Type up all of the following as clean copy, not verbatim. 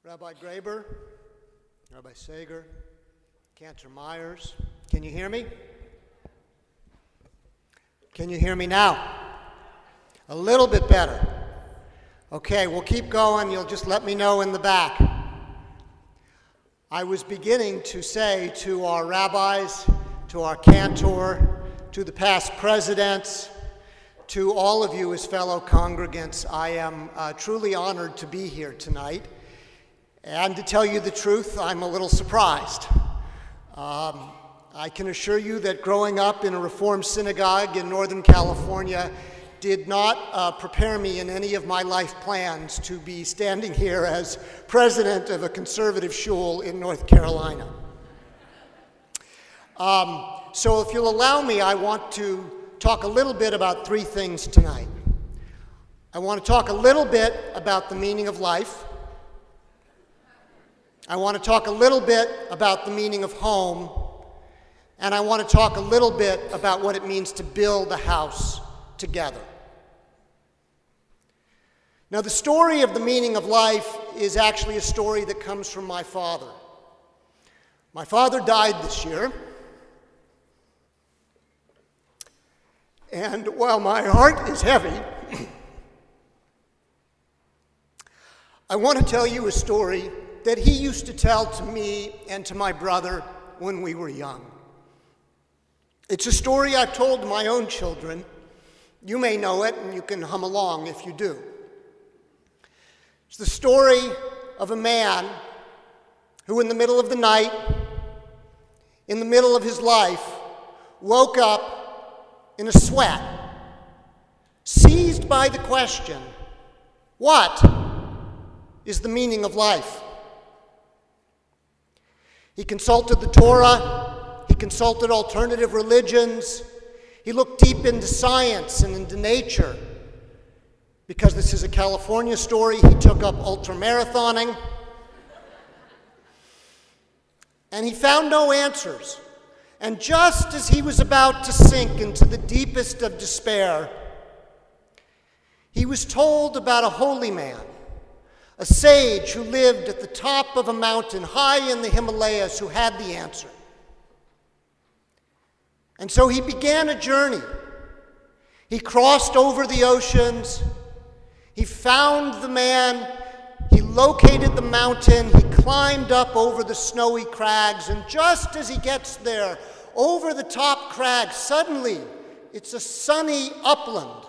Rabbi Graber, Rabbi Sager, Cantor Myers, can you hear me? Can you hear me now? A little bit better. Okay, we'll keep going. You'll just let me know in the back. I was beginning to say to our rabbis, to our cantor, to the past presidents, to all of you as fellow congregants, I am truly honored to be here tonight. And to tell you the truth, I'm a little surprised. I can assure you that growing up in a Reformed synagogue in Northern California did not prepare me in any of my life plans to be standing here as president of a conservative shul in North Carolina. So if you'll allow me, I want to talk a little bit about three things tonight. I want to talk a little bit about the meaning of life. I want to talk a little bit about the meaning of home. And I want to talk a little bit about what it means to build a house together. Now, the story of the meaning of life is actually a story that comes from my father. My father died this year. And while my heart is heavy, I want to tell you a story that he used to tell to me and to my brother when we were young. It's a story I've told my own children. You may know it, and you can hum along if you do. It's the story of a man who, in the middle of the night, in the middle of his life, woke up in a sweat, seized by the question, what is the meaning of life? He consulted the Torah, he consulted alternative religions, he looked deep into science and into nature. Because this is a California story, he took up ultramarathoning. And he found no answers. And just as he was about to sink into the deepest of despair, he was told about a holy man, a sage who lived at the top of a mountain high in the Himalayas who had the answer. And so he began a journey. He crossed over the oceans. He found the man. He located the mountain. He climbed up over the snowy crags. And just as he gets there, over the top crag, suddenly it's a sunny upland.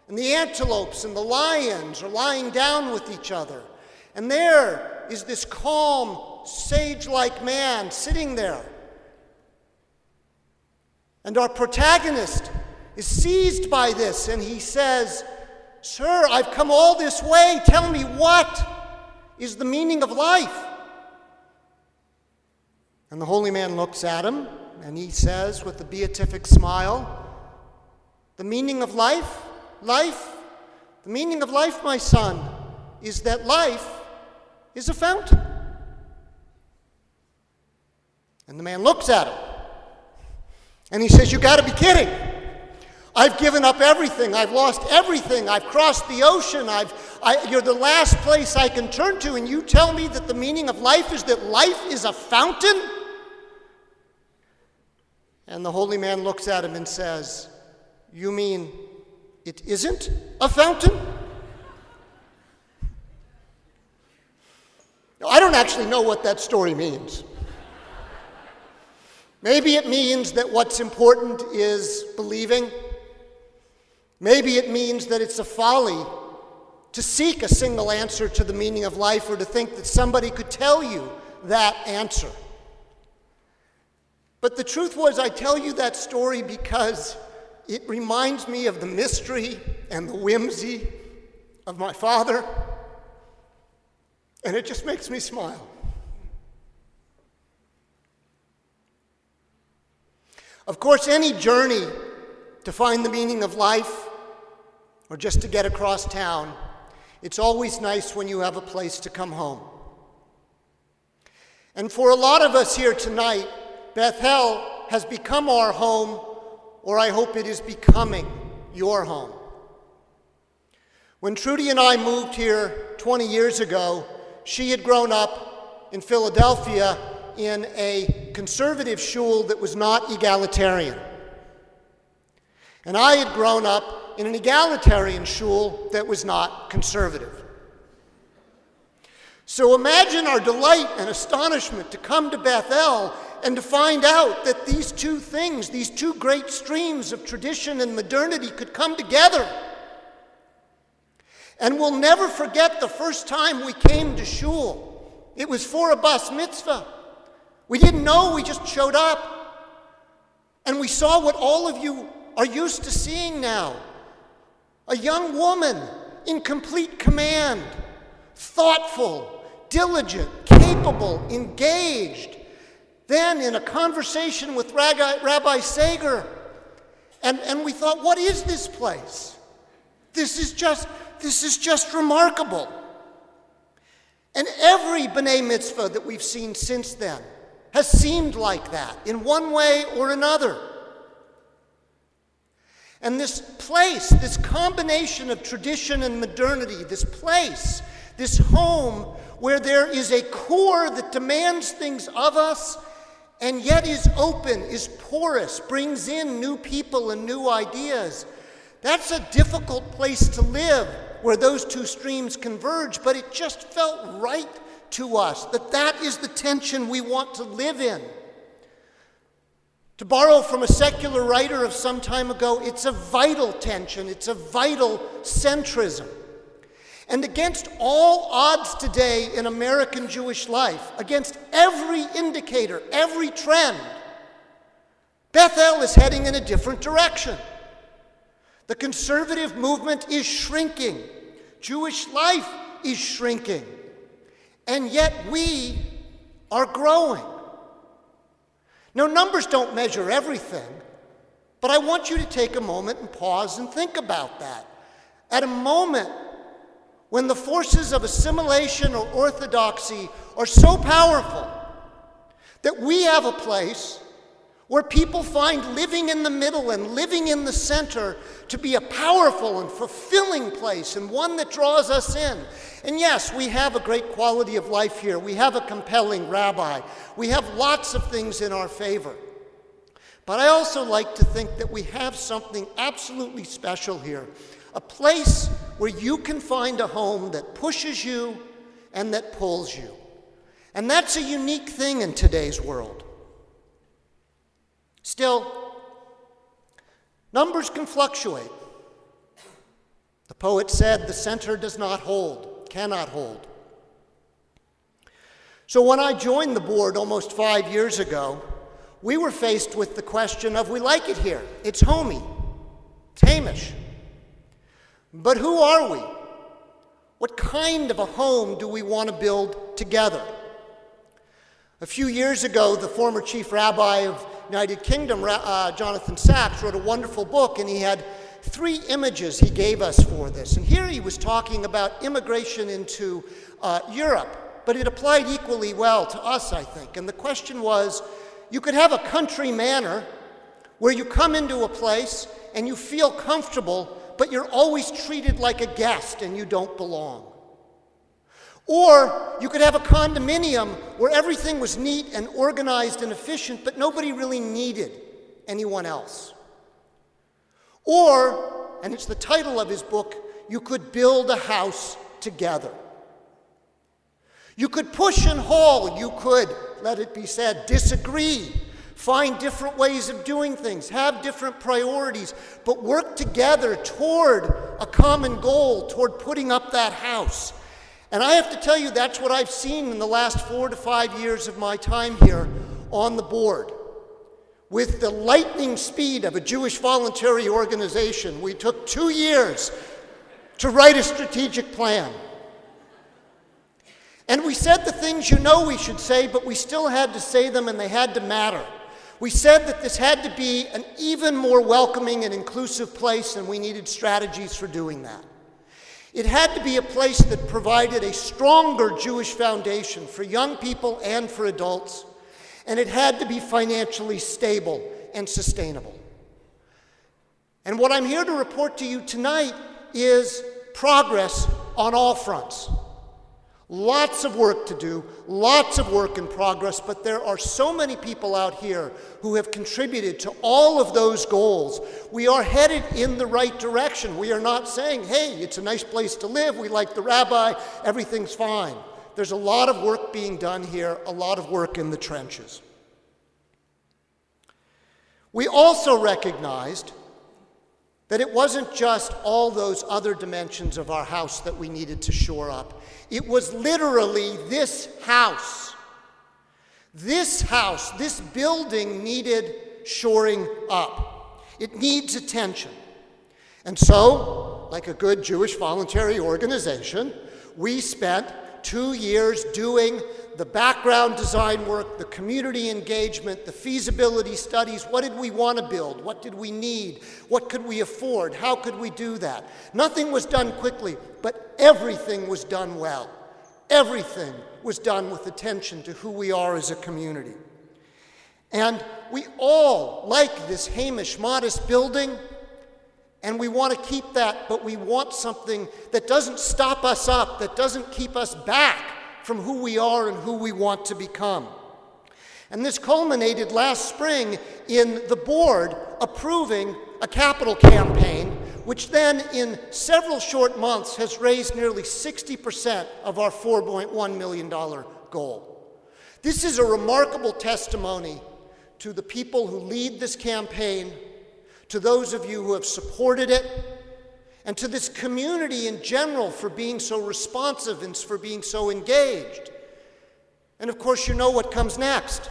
And the antelopes and the lions are lying down with each other. And there is this calm, sage-like man sitting there. And our protagonist is seized by this, and he says, "Sir, I've come all this way. Tell me, what is the meaning of life?" And the holy man looks at him, and he says with a beatific smile, "The meaning of life? The meaning of life, my son, is that life is a fountain." And the man looks at him, and he says, "You got to be kidding. I've given up everything. I've lost everything. I've crossed the ocean. You're the last place I can turn to, and you tell me that the meaning of life is that life is a fountain?" And the holy man looks at him and says, "You mean it isn't a fountain?" Now, I don't actually know what that story means. Maybe it means that what's important is believing. Maybe it means that it's a folly to seek a single answer to the meaning of life or to think that somebody could tell you that answer. But the truth was, I tell you that story because it reminds me of the mystery and the whimsy of my father, and it just makes me smile. Of course, any journey to find the meaning of life or just to get across town, it's always nice when you have a place to come home. And for a lot of us here tonight, Beth El has become our home, or I hope it is becoming your home. When Trudy and I moved here 20 years ago, she had grown up in Philadelphia in a conservative shul that was not egalitarian. And I had grown up in an egalitarian shul that was not conservative. So imagine our delight and astonishment to come to Beth El and to find out that these two things, these two great streams of tradition and modernity could come together. And we'll never forget the first time we came to shul. It was for a bas mitzvah. We didn't know, we just showed up. And we saw what all of you are used to seeing now. A young woman in complete command, thoughtful, diligent, capable, engaged. Then in a conversation with Rabbi Sager, and we thought, what is this place? This is just remarkable. And every B'nai Mitzvah that we've seen since then has seemed like that in one way or another. And this place, this combination of tradition and modernity, this place, this home where there is a core that demands things of us and yet is open, is porous, brings in new people and new ideas. That's a difficult place to live where those two streams converge, but it just felt right to us that that is the tension we want to live in. To borrow from a secular writer of some time ago, it's a vital tension, it's a vital centrism. And against all odds today in American Jewish life, against every indicator, every trend, Beth El is heading in a different direction. The conservative movement is shrinking. Jewish life is shrinking. And yet we are growing. Now, numbers don't measure everything, but I want you to take a moment and pause and think about that. At a moment when the forces of assimilation or orthodoxy are so powerful that we have a place where people find living in the middle and living in the center to be a powerful and fulfilling place and one that draws us in. And yes, we have a great quality of life here. We have a compelling rabbi. We have lots of things in our favor. But I also like to think that we have something absolutely special here. A place where you can find a home that pushes you and that pulls you. And that's a unique thing in today's world. Still, numbers can fluctuate. The poet said, the center does not hold, cannot hold. So when I joined the board almost 5 years ago, we were faced with the question of, we like it here. It's homey. It's Hamish. But who are we? What kind of a home do we want to build together? A few years ago, the former chief rabbi of United Kingdom, Jonathan Sachs, wrote a wonderful book, and he had 3 images he gave us for this. And here he was talking about immigration into Europe, but it applied equally well to us, I think. And the question was, you could have a country manor where you come into a place and you feel comfortable, but you're always treated like a guest and you don't belong. Or you could have a condominium where everything was neat and organized and efficient, but nobody really needed anyone else. Or, and it's the title of his book, you could build a house together. You could push and haul, you could, let it be said, disagree, find different ways of doing things, have different priorities, but work together toward a common goal, toward putting up that house. And I have to tell you, that's what I've seen in the last 4 to 5 years of my time here on the board. With the lightning speed of a Jewish voluntary organization, we took 2 years to write a strategic plan. And we said the things you know we should say, but we still had to say them and they had to matter. We said that this had to be an even more welcoming and inclusive place, and we needed strategies for doing that. It had to be a place that provided a stronger Jewish foundation for young people and for adults, and it had to be financially stable and sustainable. And what I'm here to report to you tonight is progress on all fronts. Lots of work to do, lots of work in progress, but there are so many people out here who have contributed to all of those goals. We are headed in the right direction. We are not saying, hey, it's a nice place to live, we like the rabbi, everything's fine. There's a lot of work being done here, a lot of work in the trenches. We also recognized that it wasn't just all those other dimensions of our house that we needed to shore up. It was literally this house. This house, this building needed shoring up. It needs attention. And so, like a good Jewish voluntary organization, we spent 2 years doing the background design work, the community engagement, the feasibility studies. What did we want to build? What did we need? What could we afford? How could we do that? Nothing was done quickly, but everything was done well. Everything was done with attention to who we are as a community. And we all like this Hamish, modest building, and we want to keep that, but we want something that doesn't stop us up, that doesn't keep us back from who we are and who we want to become. And this culminated last spring in the board approving a capital campaign, which then in several short months has raised nearly 60% of our $4.1 million goal. This is a remarkable testimony to the people who lead this campaign, to those of you who have supported it, and to this community in general for being so responsive and for being so engaged. And of course, you know what comes next.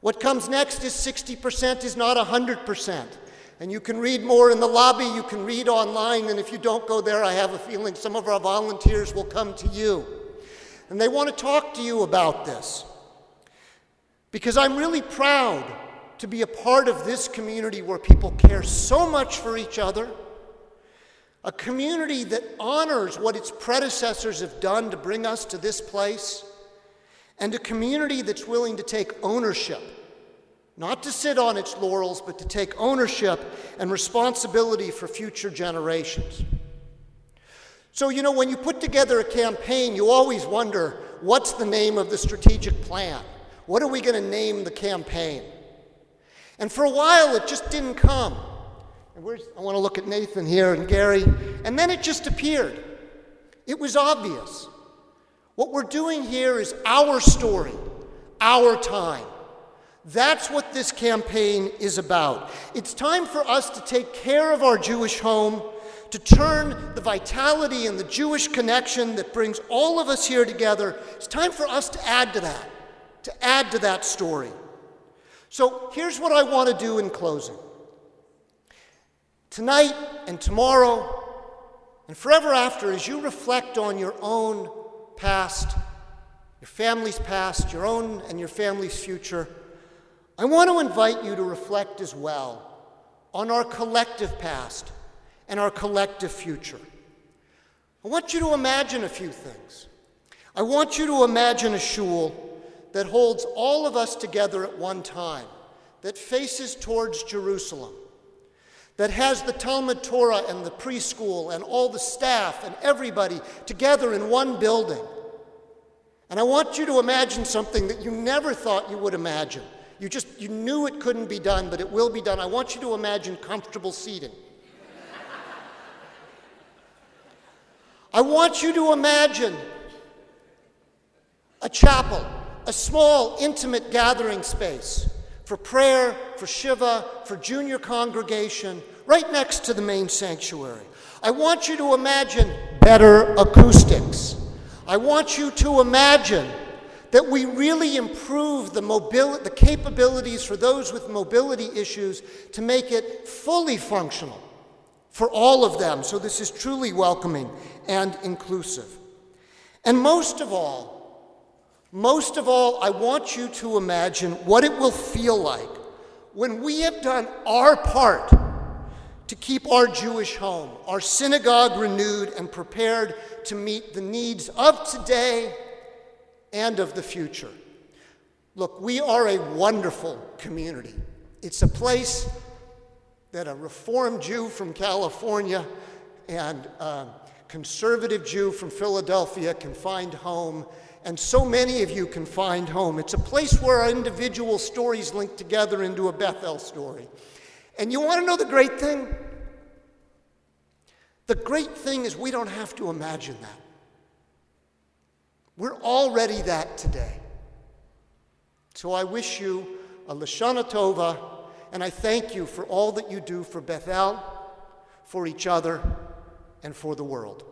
What comes next is 60% is not 100%. And you can read more in the lobby, you can read online, and if you don't go there, I have a feeling some of our volunteers will come to you. And they want to talk to you about this. Because I'm really proud to be a part of this community where people care so much for each other, a community that honors what its predecessors have done to bring us to this place, and a community that's willing to take ownership, not to sit on its laurels, but to take ownership and responsibility for future generations. So, you know, when you put together a campaign, you always wonder, what's the name of the strategic plan? What are we going to name the campaign? And for a while, it just didn't come. And I want to look at Nathan here and Gary. And then it just appeared. It was obvious. What we're doing here is our story, our time. That's what this campaign is about. It's time for us to take care of our Jewish home, to turn the vitality and the Jewish connection that brings all of us here together. It's time for us to add to that story. So here's what I want to do in closing. Tonight and tomorrow and forever after, as you reflect on your own past, your family's past, your own and your family's future, I want to invite you to reflect as well on our collective past and our collective future. I want you to imagine a few things. I want you to imagine a shul that holds all of us together at one time, that faces towards Jerusalem, that has the Talmud Torah and the preschool and all the staff and everybody together in one building. And I want you to imagine something that you never thought you would imagine. You knew it couldn't be done, but it will be done. I want you to imagine comfortable seating. I want you to imagine a chapel, a small, intimate gathering space for prayer, for Shiva, for junior congregation, right next to the main sanctuary. I want you to imagine better acoustics. I want you to imagine that we really improve the capabilities for those with mobility issues to make it fully functional for all of them, so this is truly welcoming and inclusive. And most of all, I want you to imagine what it will feel like when we have done our part to keep our Jewish home, our synagogue renewed and prepared to meet the needs of today and of the future. Look, we are a wonderful community. It's a place that a Reformed Jew from California and conservative Jew from Philadelphia can find home, and so many of you can find home. It's a place where our individual stories link together into a Beth El story. And you want to know the great thing? The great thing is we don't have to imagine that. We're already that today. So I wish you a Lashana Tova, and I thank you for all that you do for Beth El, for each other, and for the world.